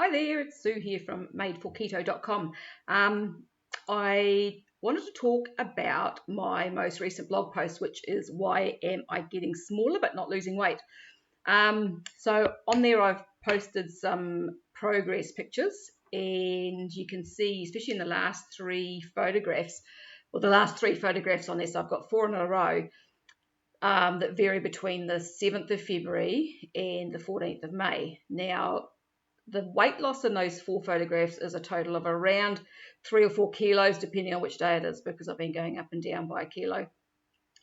Hi there, it's Sue here from madeforketo.com. I wanted to talk about my most recent blog post, which is why am I getting smaller but not losing weight? So on there I've posted some progress pictures, and you can see, especially in the last three photographs, the last three photographs on this, I've got four in a row that vary between the 7th of February and the 14th of May. Now, the weight loss in those four photographs is a total of around 3 or 4 kilos, depending on which day it is, because I've been going up and down by a kilo.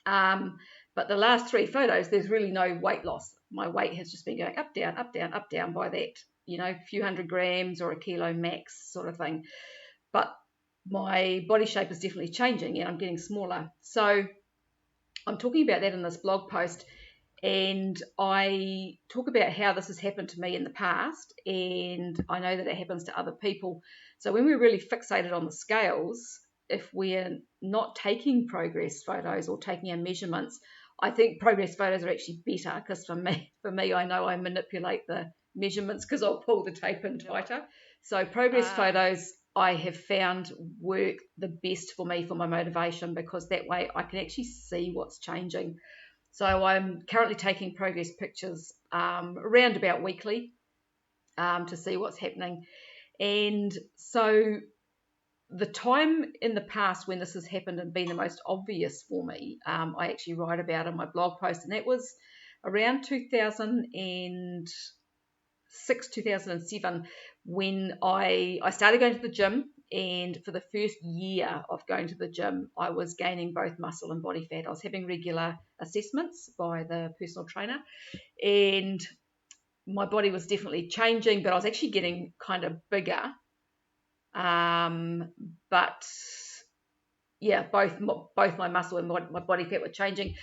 But the last three photos, there's really no weight loss. My weight has just been going up, down, up, down, up, down by that, a few hundred grams or a kilo max sort of thing. But my body shape is definitely changing and I'm getting smaller. So I'm talking about that in this blog post. And I talk about how this has happened to me in the past, and I know that it happens to other people. So when we're really fixated on the scales, if we're not taking progress photos or taking our measurements, I think progress photos are actually better, because for me, I know I manipulate the measurements because I'll pull the tape in tighter. So progress photos I have found work the best for me for my motivation, because that way I can actually see what's changing. So I'm currently taking progress pictures around about weekly to see what's happening. And so the time in the past when this has happened and been the most obvious for me, I actually write about in my blog post, and that was around 2006, 2007, when I started going to the gym. And for the first year of going to the gym, I was gaining both muscle and body fat. I was having regular assessments by the personal trainer, and my body was definitely changing, but I was actually getting kind of bigger. But yeah, both my muscle and my body fat were changing.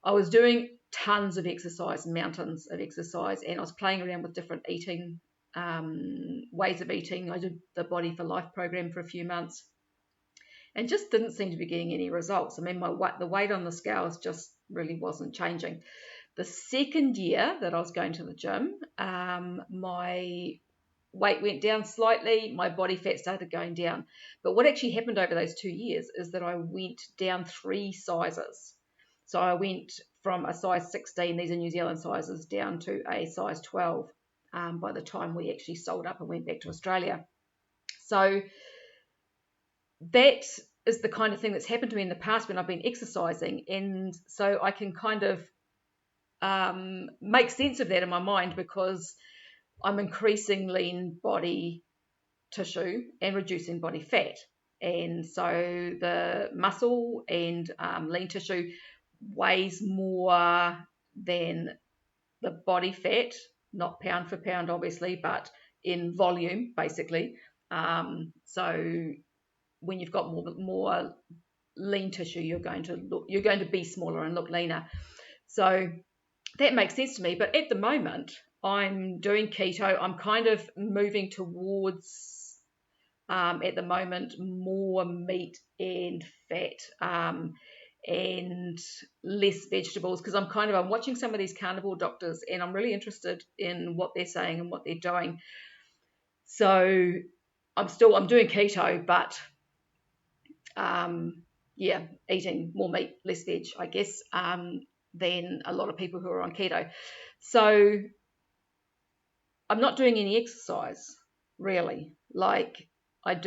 I was doing tons of exercise, mountains of exercise, and I was playing around with different eating ways of eating. I did the Body for Life program for a few months and just didn't seem to be getting any results. I mean, the weight on the scales just really wasn't changing. The second year that I was going to the gym, my weight went down slightly, my body fat started going down. But what actually happened over those 2 years is that I went down 3 sizes. So I went from a size 16, these are New Zealand sizes, down to a size 12 by the time we actually sold up and went back to Australia. So that is the kind of thing that's happened to me in the past when I've been exercising. And so I can kind of make sense of that in my mind, because I'm increasing lean body tissue and reducing body fat. And so the muscle and lean tissue weighs more than the body fat, not pound for pound, obviously, but in volume, basically. So when you've got more lean tissue, you're going to be smaller and look leaner. So that makes sense to me. But at the moment, I'm doing keto. I'm kind of moving towards, at the moment, more meat and fat. And less vegetables, because I'm watching some of these carnivore doctors, and I'm really interested in what they're saying and what they're doing. So I'm doing keto, but eating more meat, less veg, I guess, than a lot of people who are on keto. So I'm not doing any exercise, really. Like I'm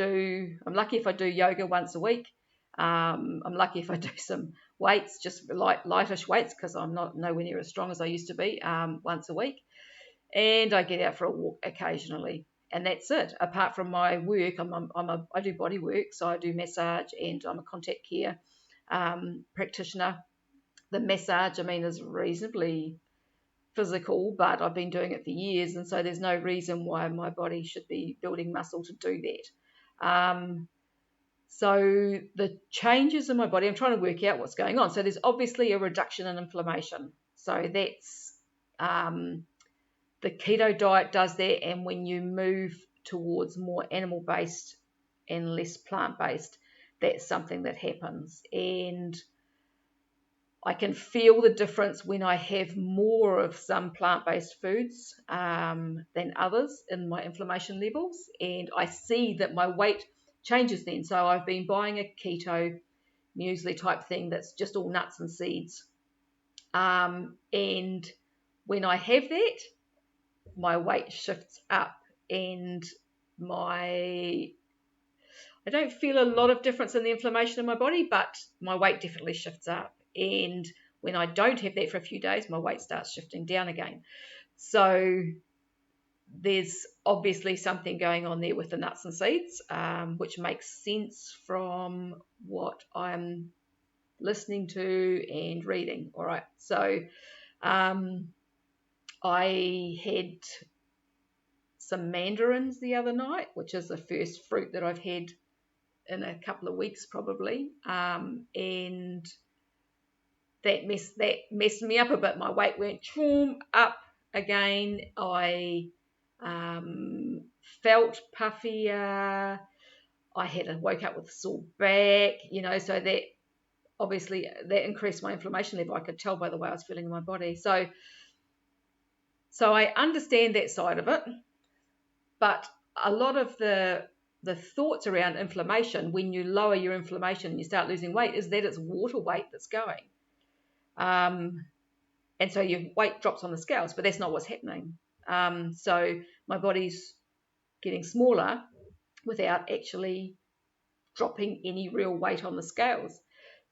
lucky if I do yoga once a week. I'm lucky if I do some weights, just lightish weights, because I'm nowhere near as strong as I used to be, once a week. And I get out for a walk occasionally, and that's it. Apart from my work, I do body work, so I do massage, and I'm a contact care practitioner. The massage, is reasonably physical, but I've been doing it for years, and so there's no reason why my body should be building muscle to do that. So the changes in my body, I'm trying to work out what's going on. So there's obviously a reduction in inflammation. So that's the keto diet does that, and when you move towards more animal-based and less plant-based, that's something that happens. And I can feel the difference when I have more of some plant-based foods than others in my inflammation levels, and I see that my weight changes then. So I've been buying a keto muesli type thing that's just all nuts and seeds, and when I have that, my weight shifts up, and I don't feel a lot of difference in the inflammation in my body, but my weight definitely shifts up. And when I don't have that for a few days, my weight starts shifting down again. So there's obviously something going on there with the nuts and seeds, which makes sense from what I'm listening to and reading. All right. So I had some mandarins the other night, which is the first fruit that I've had in a couple of weeks probably, and that messed me up a bit. My weight went up again. I felt puffier. I woke up with a sore back, so that obviously that increased my inflammation level. I could tell by the way I was feeling in my body. So I understand that side of it, but a lot of the thoughts around inflammation, when you lower your inflammation and you start losing weight, is that it's water weight that's going. And so your weight drops on the scales, but that's not what's happening. So my body's getting smaller without actually dropping any real weight on the scales.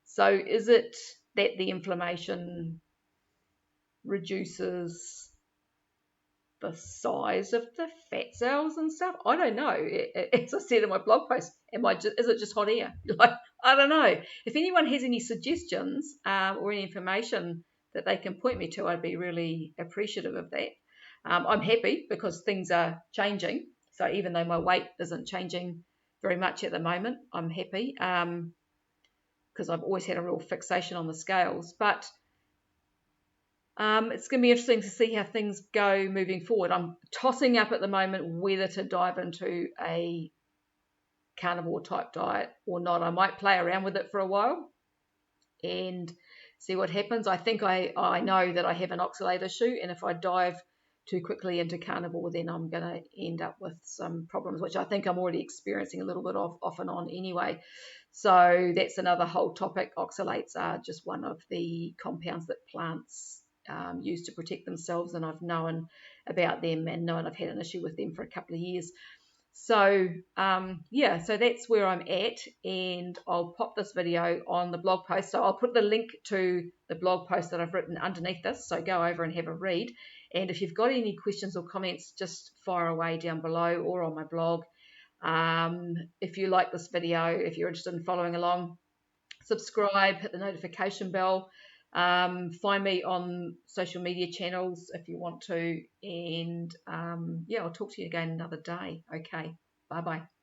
So is it that the inflammation reduces the size of the fat cells and stuff? I don't know. As I said in my blog post, is it just hot air? I don't know. If anyone has any suggestions or any information that they can point me to, I'd be really appreciative of that. I'm happy because things are changing. So even though my weight isn't changing very much at the moment, I'm happy because I've always had a real fixation on the scales. But it's going to be interesting to see how things go moving forward. I'm tossing up at the moment whether to dive into a carnivore type diet or not. I might play around with it for a while and see what happens. I think I know that I have an oxalate issue, and if I dive too quickly into carnivore, then I'm going to end up with some problems, which I think I'm already experiencing a little bit of off and on anyway. So that's another whole topic. Oxalates are just one of the compounds that plants use to protect themselves, and I've known about them and known I've had an issue with them for a couple of years. So so that's where I'm at, and I'll pop this video on the blog post. So I'll put the link to the blog post that I've written underneath this, so go over and have a read. And if you've got any questions or comments, just fire away down below or on my blog. If you like this video, if you're interested in following along, subscribe, hit the notification bell. Find me on social media channels if you want to, and I'll talk to you again another day. Okay, bye bye.